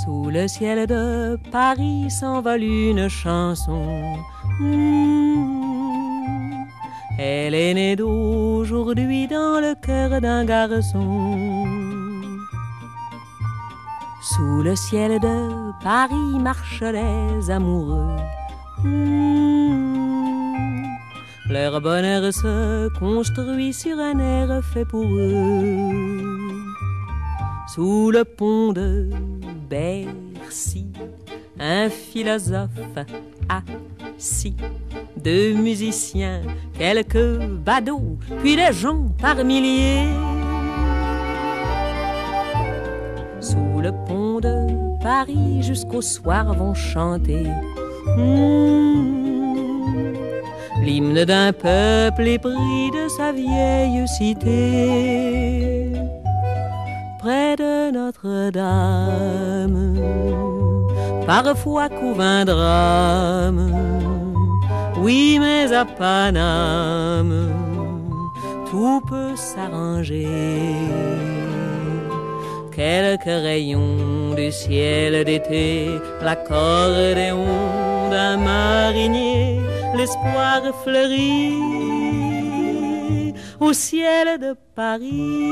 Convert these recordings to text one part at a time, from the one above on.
Sous le ciel de Paris s'envole une chanson. Elle est née d'aujourd'hui dans le cœur d'un garçon. Sous le ciel de Paris marchent les amoureux. Leur bonheur se construit sur un air fait pour eux. Sous le pont de Bercy, un philosophe assis, deux musiciens, quelques badauds, puis des gens par milliers. Sous le pont de Paris jusqu'au soir vont chanter l'hymne d'un peuple épris de sa vieille cité. Près de Notre-Dame, parfois couve un drame. Oui, mais à Paname, tout peut s'arranger. Quelques rayons du ciel d'été, l'accordéon d'un marinier, l'espoir fleurit au ciel de Paris.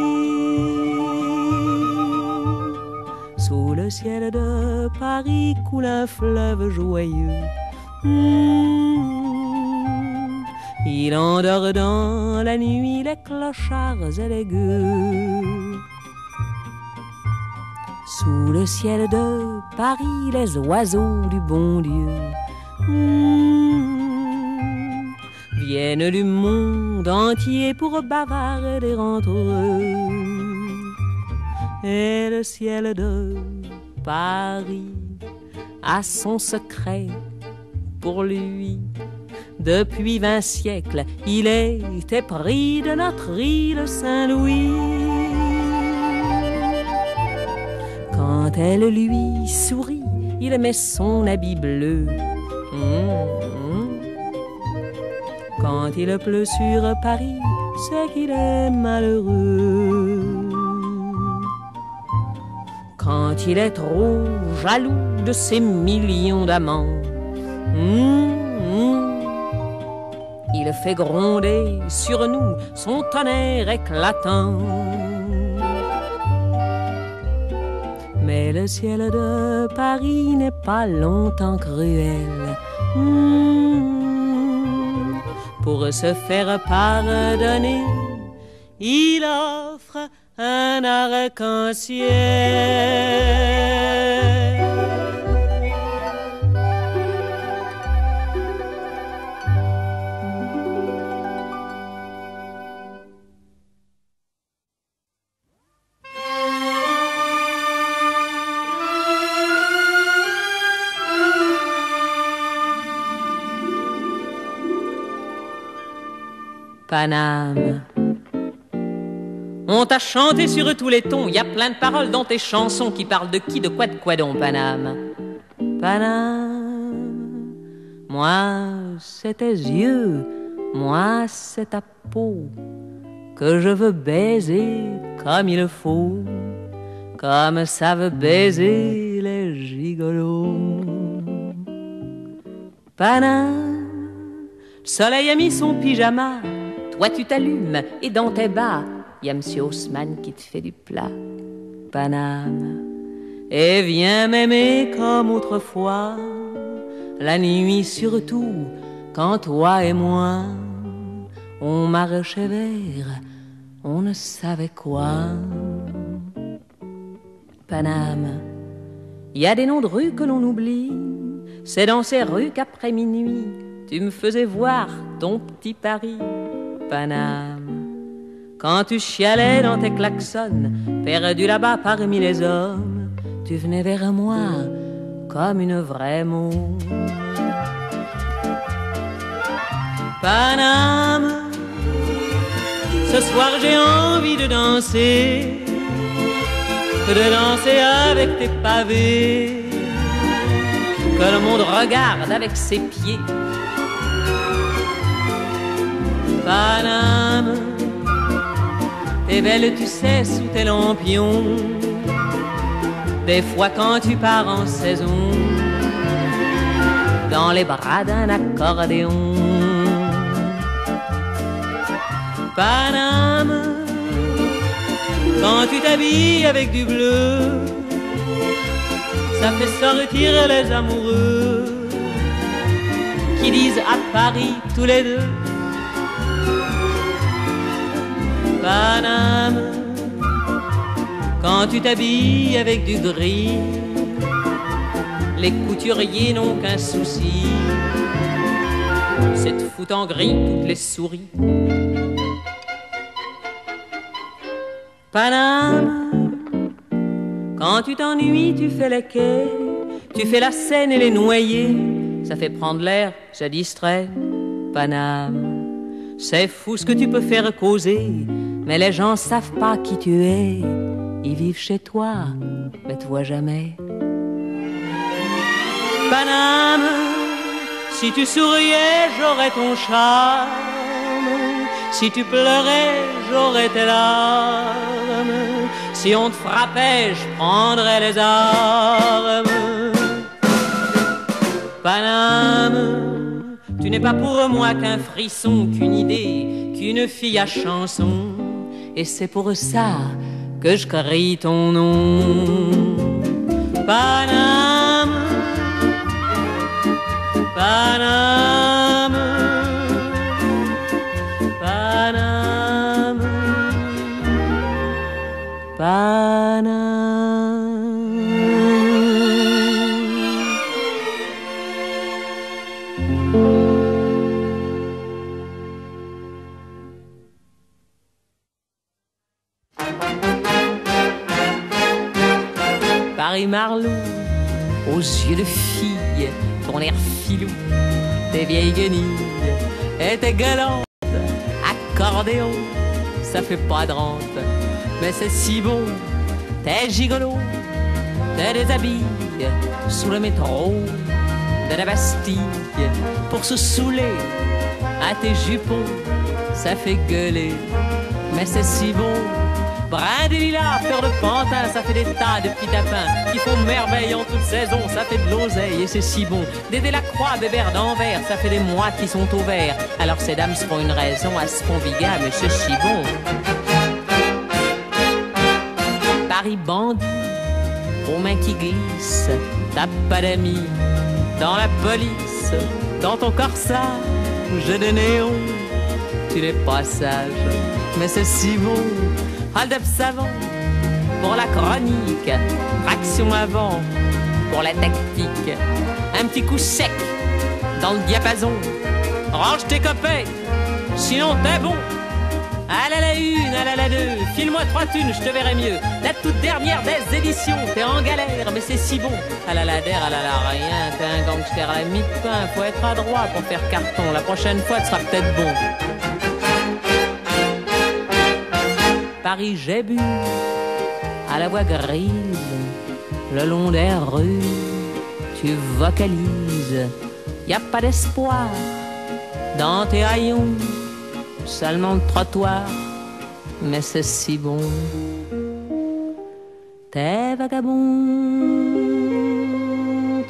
Sous le ciel de Paris coule un fleuve joyeux. Il endort dans la nuit les clochards et les gueux. Sous le ciel de Paris les oiseaux du bon Dieu viennent du monde entier pour bavarder entre eux. Et le ciel de Paris a son secret pour lui. Depuis 20 siècles, il était pris de notre île Saint-Louis. Quand elle lui sourit, il met son habit bleu. Quand il pleut sur Paris, c'est qu'il est malheureux. Quand il est trop jaloux de ses millions d'amants, il fait gronder sur nous son tonnerre éclatant. Mais le ciel de Paris n'est pas longtemps cruel. Pour se faire pardonner, il offre un arc-en-ciel. Paname. On t'a chanté sur tous les tons, y a plein de paroles dans tes chansons qui parlent de qui, de quoi donc, Paname. Paname, moi c'est tes yeux, moi c'est ta peau que je veux baiser comme il faut, comme savent baiser les gigolos. Paname, le soleil a mis son pyjama. Toi tu t'allumes et dans tes bas, y a Monsieur Haussmann qui te fait du plat. Paname, et viens m'aimer comme autrefois, la nuit surtout, quand toi et moi, on marchait vers, on ne savait quoi. Paname, y a des noms de rues que l'on oublie, c'est dans ces rues qu'après minuit, tu me faisais voir ton petit Paris. Paname, quand tu chialais dans tes klaxons, perdu là-bas parmi les hommes, tu venais vers moi comme une vraie môme. Paname, ce soir j'ai envie de danser avec tes pavés, que le monde regarde avec ses pieds. Paname, t'es belle tu sais sous tes lampions, Des fois quand tu pars en saison, dans les bras d'un accordéon. Paname, quand tu t'habilles avec du bleu, ça fait sortir les amoureux qui disent à Paris tous les deux. Paname, quand tu t'habilles avec du gris, les couturiers n'ont qu'un souci, c'est de foutre en gris toutes les souris. Paname, quand tu t'ennuies, tu fais les quais, tu fais la Seine et les noyers, ça fait prendre l'air, ça distrait. Paname, c'est fou ce que tu peux faire causer, mais les gens savent pas qui tu es. Ils vivent chez toi, mais te voient jamais. Paname, si tu souriais, j'aurais ton charme. Si tu pleurais, j'aurais tes larmes. Si on te frappait, je prendrais les armes. Paname, tu n'es pas pour moi qu'un frisson, qu'une idée, qu'une fille à chanson. Et c'est pour ça que je crie ton nom. Paname, Paname, Paname, Paname. Paris-Marlou, aux yeux de fille, ton air filou, tes vieilles guenilles et tes galantes, accordéon, ça fait pas de rente, mais c'est si bon, t'es gigolo, t'es des habits sous le métro de la Bastille, pour se saouler à tes jupons, ça fait gueuler, mais c'est si bon. Brin de lilas, fleur de pantin, ça fait des tas de petits tapins qui font merveille en toute saison, ça fait de l'oseille et c'est si bon. Dédé la croix, Bébert d'Anvers, ça fait des mois qui sont au vert. Alors ces dames se font une raison à se conviga, mais c'est si bon. Paris bandit, aux mains qui glissent, t'as pas d'amis dans la police, dans ton corsage, jeu de néon, tu n'es pas sage, mais c'est si bon. Hold-up savant pour la chronique, traction avant pour la tactique, un petit coup sec dans le diapason, range tes copains, sinon t'es bon. Allez à la une, allez à la deux, file-moi 3 thunes, je te verrai mieux. La toute dernière des éditions, t'es en galère, mais c'est si bon. À la der, à la rien, t'es un gangster à la mi-pain, faut être adroit pour faire carton. La prochaine fois, tu seras peut-être bon. Paris, j'ai bu à la voix grise, le long des rues, tu vocalises. Y a pas d'espoir dans tes haillons, seulement de trottoir, mais c'est si bon. Tes vagabonds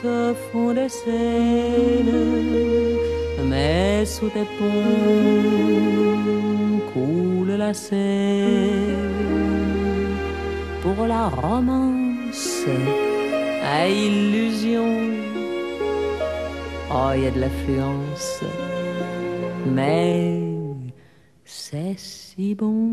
te font des scènes, mais sous tes ponts coule la Seine. Pour la romance à illusion, oh, y a de l'affluence, mais c'est si bon.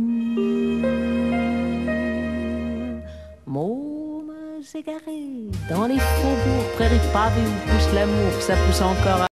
Mômes égarés dans les faubourgs, prairies pavées où pousse l'amour, ça pousse encore.